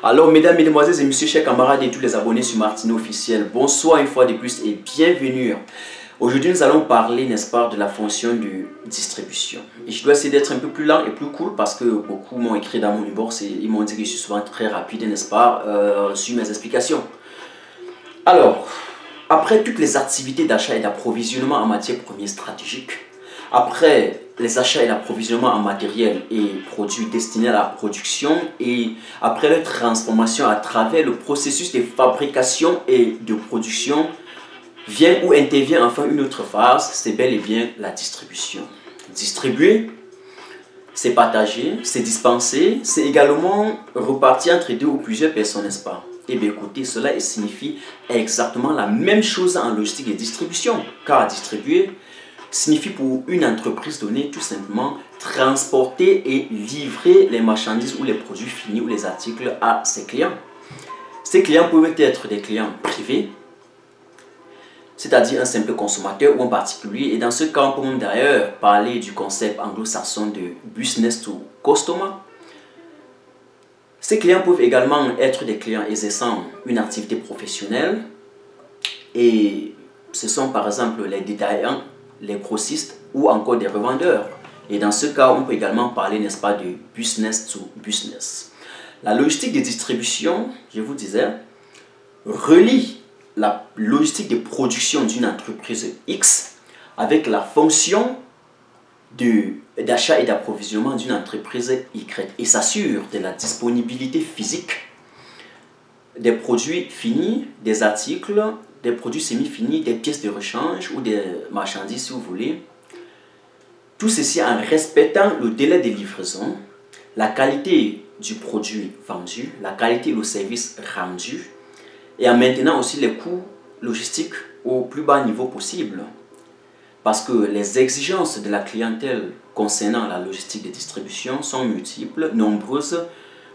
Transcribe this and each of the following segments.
Alors, mesdames, mesdemoiselles et messieurs, chers camarades et tous les abonnés sur Martino Officiel, bonsoir une fois de plus et bienvenue. Aujourd'hui, nous allons parler, n'est-ce pas, de la fonction de distribution. Et je dois essayer d'être un peu plus lent et plus cool parce que beaucoup m'ont écrit dans mon inbox et ils m'ont dit que je suis souvent très rapide, n'est-ce pas, sur mes explications. Alors, après toutes les activités d'achat et d'approvisionnement en matières premières stratégiques, après les achats et l'approvisionnement en matériel et produits destinés à la production et après leur transformation à travers le processus de fabrication et de production, vient ou intervient enfin une autre phase, c'est bel et bien la distribution. Distribuer, c'est partager, c'est dispenser, c'est également repartir entre deux ou plusieurs personnes, n'est-ce pas? Eh bien écoutez, cela signifie exactement la même chose en logistique et distribution, car distribuer signifie pour une entreprise donnée tout simplement transporter et livrer les marchandises ou les produits finis ou les articles à ses clients. Ces clients peuvent être des clients privés, c'est-à-dire un simple consommateur ou un particulier. Et dans ce cas, on peut même d'ailleurs parler du concept anglo-saxon de business to customer. Ces clients peuvent également être des clients exerçant une activité professionnelle et ce sont par exemple les détaillants, les grossistes ou encore des revendeurs. Et dans ce cas, on peut également parler, n'est-ce pas, de business to business. La logistique de distribution, je vous disais, relie la logistique de production d'une entreprise X avec la fonction d'achat et d'approvisionnement d'une entreprise Y et s'assure de la disponibilité physique des produits finis, des articles, des produits semi-finis, des pièces de rechange ou des marchandises si vous voulez. Tout ceci en respectant le délai de livraison, la qualité du produit vendu, la qualité du service rendu et en maintenant aussi les coûts logistiques au plus bas niveau possible. Parce que les exigences de la clientèle concernant la logistique de distribution sont multiples, nombreuses,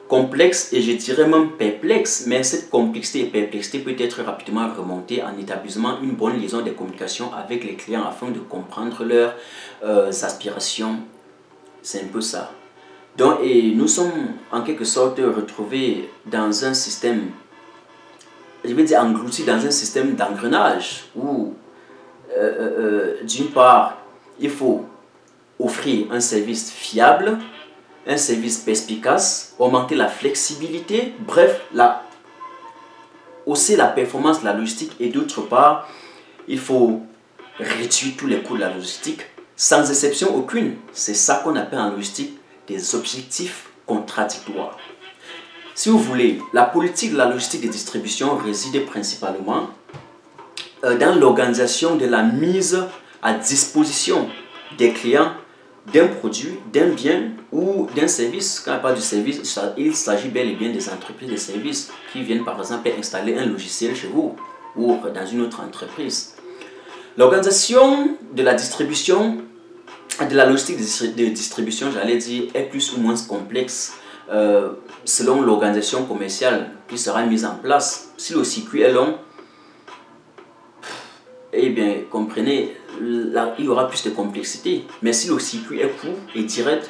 complexes et je dirais même perplexes, mais cette complexité et perplexité peut être rapidement remontée en établissant une bonne liaison de communication avec les clients afin de comprendre leurs aspirations. C'est un peu ça. Donc, et nous sommes en quelque sorte retrouvés dans un système, je vais dire engloutis dans un système d'engrenage où d'une part, il faut offrir un service fiable, un service perspicace, augmenter la flexibilité, bref, hausser la performance de la logistique et d'autre part, il faut réduire tous les coûts de la logistique sans exception aucune. C'est ça qu'on appelle en logistique des objectifs contradictoires. Si vous voulez, la politique de la logistique de distribution réside principalement dans l'organisation de la mise à disposition des clients d'un produit, d'un bien ou d'un service. Quand on parle du service, il s'agit bel et bien des entreprises de services qui viennent par exemple installer un logiciel chez vous ou dans une autre entreprise. L'organisation de la distribution, de la logistique de distribution, j'allais dire, est plus ou moins complexe selon l'organisation commerciale qui sera mise en place. Si le circuit est long, eh bien, comprenez, là, il y aura plus de complexité. Mais si le circuit est court et direct,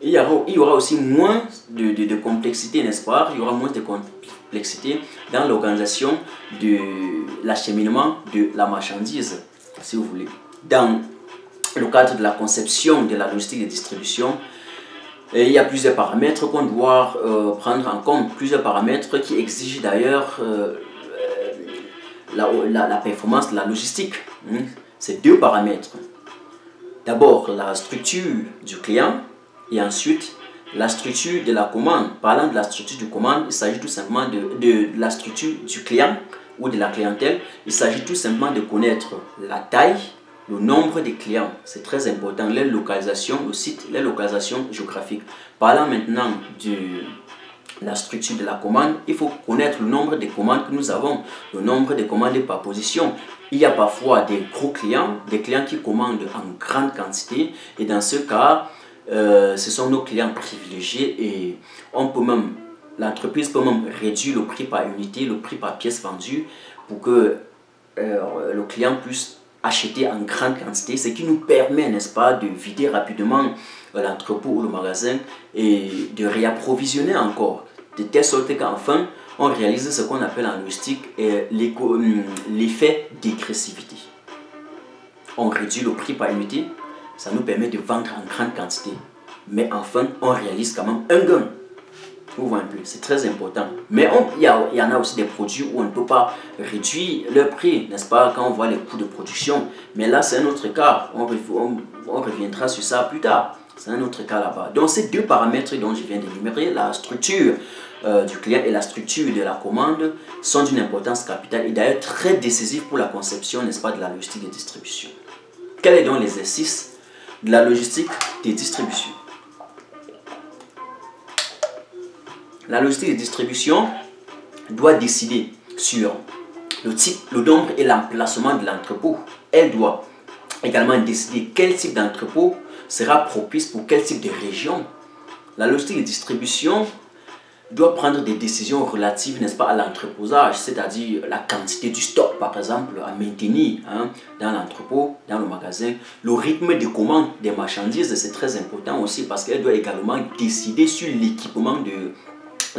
il y aura aussi moins de complexité, n'est-ce pas? Il y aura moins de complexité dans l'organisation de l'acheminement de la marchandise, si vous voulez. Dans le cadre de la conception de la logistique de distribution, il y a plusieurs paramètres qu'on doit prendre en compte, plusieurs paramètres qui exigent d'ailleurs la performance de la logistique. C'est deux paramètres. D'abord, la structure du client et ensuite la structure de la commande. Parlant de la structure de commande, il s'agit tout simplement de la structure du client ou de la clientèle. Il s'agit tout simplement de connaître la taille, le nombre de clients. C'est très important. Les localisations, le site, les localisations géographiques. Parlant maintenant de la structure de la commande, il faut connaître le nombre de commandes que nous avons, le nombre de commandes par position. Il y a parfois des gros clients, des clients qui commandent en grande quantité et dans ce cas, ce sont nos clients privilégiés et l'entreprise peut même réduire le prix par unité, le prix par pièce vendue pour que le client puisse acheter en grande quantité, ce qui nous permet, n'est-ce pas, de vider rapidement l'entrepôt ou le magasin et de réapprovisionner encore. de telle sorte qu'enfin, on réalise ce qu'on appelle en logistique l'effet dégressivité. On réduit le prix par unité, ça nous permet de vendre en grande quantité. Mais enfin, on réalise quand même un gain. Vous voyez un peu, c'est très important. Mais il y en a aussi des produits où on ne peut pas réduire le prix, n'est-ce pas, quand on voit les coûts de production. Mais là, c'est un autre cas. On reviendra sur ça plus tard. C'est un autre cas là-bas. Donc, ces deux paramètres dont je viens d'énumérer, la structure du client et la structure de la commande, sont d'une importance capitale et d'ailleurs très décisive pour la conception, n'est-ce pas, de la logistique de distribution. Quel est donc l'exercice de la logistique de distribution? La logistique de distribution doit décider sur le type, le nombre et l'emplacement de l'entrepôt. Elle doit également décider quel type d'entrepôt sera propice pour quel type de région. La logistique de distribution doit prendre des décisions relatives, n'est-ce pas, à l'entreposage, c'est-à-dire la quantité du stock, par exemple, à maintenir dans l'entrepôt, dans le magasin. Le rythme de commande des marchandises, c'est très important aussi parce qu'elle doit également décider sur l'équipement de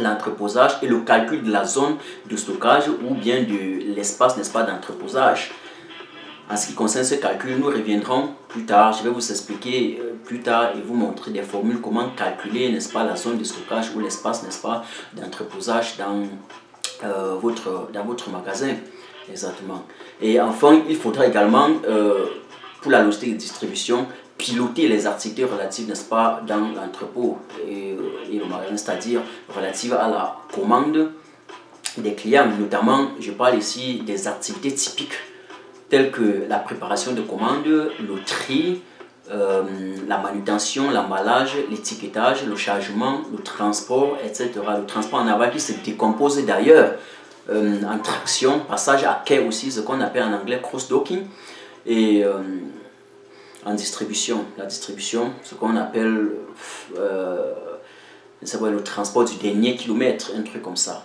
l'entreposage et le calcul de la zone de stockage ou bien de l'espace, n'est-ce pas, d'entreposage. En ce qui concerne ce calcul, nous reviendrons plus tard. Je vais vous expliquer plus tard et vous montrer des formules comment calculer, n'est-ce pas, la zone de stockage ou l'espace, n'est-ce pas, d'entreposage dans votre magasin. Exactement. Et enfin, il faudra également, pour la logistique de distribution, piloter les activités relatives, n'est-ce pas, dans l'entrepôt et le magasin, c'est-à-dire relatives à la commande des clients. Notamment, je parle ici des activités typiques telles que la préparation de commandes, le tri, la manutention, l'emballage, l'étiquetage, le chargement, le transport, etc. Le transport en aval qui se décompose d'ailleurs en traction, passage à quai aussi, ce qu'on appelle en anglais cross-docking, et en distribution, la distribution, ce qu'on appelle le transport du dernier kilomètre, un truc comme ça.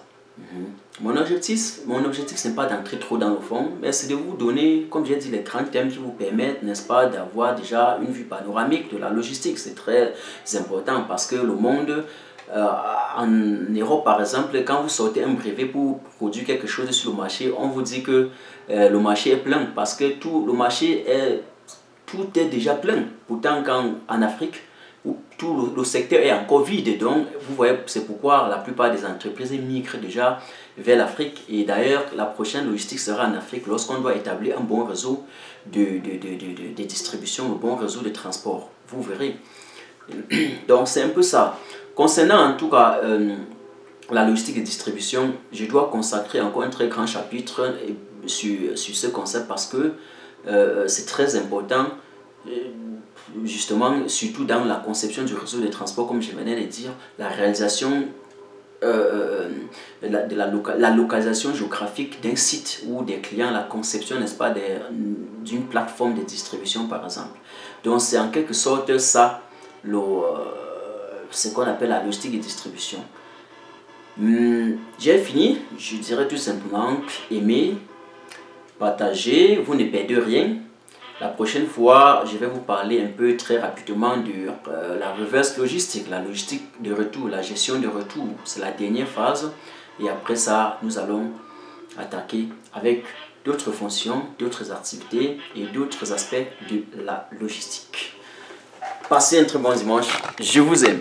Mon objectif, ce n'est pas d'entrer trop dans le fond, mais c'est de vous donner, comme j'ai dit, les grands thèmes qui vous permettent, n'est-ce pas, d'avoir déjà une vue panoramique de la logistique. C'est très important parce que le monde, en Europe par exemple, quand vous sortez un brevet pour produire quelque chose sur le marché, on vous dit que le marché est plein parce que tout est déjà plein. Pourtant, en Afrique, où tout le secteur est encore vide. Donc, vous voyez, c'est pourquoi la plupart des entreprises migrent déjà vers l'Afrique. Et d'ailleurs, la prochaine logistique sera en Afrique lorsqu'on doit établir un bon réseau de distribution, un bon réseau de transport. Vous verrez. Donc, c'est un peu ça. Concernant en tout cas la logistique de distribution, je dois consacrer encore un très grand chapitre sur ce concept parce que c'est très important. Justement, surtout dans la conception du réseau de transport, comme je venais de dire, la réalisation la localisation géographique d'un site ou des clients, la conception, n'est-ce pas, d'une plateforme de distribution, par exemple. Donc, c'est en quelque sorte ça, ce qu'on appelle la logistique de distribution. J'ai fini, je dirais tout simplement, aimez, partagez, vous ne perdez rien. La prochaine fois, je vais vous parler un peu très rapidement de la reverse logistique, la logistique de retour, la gestion de retour. C'est la dernière phase. Et après ça, nous allons attaquer avec d'autres fonctions, d'autres activités et d'autres aspects de la logistique. Passez un très bon dimanche. Je vous aime.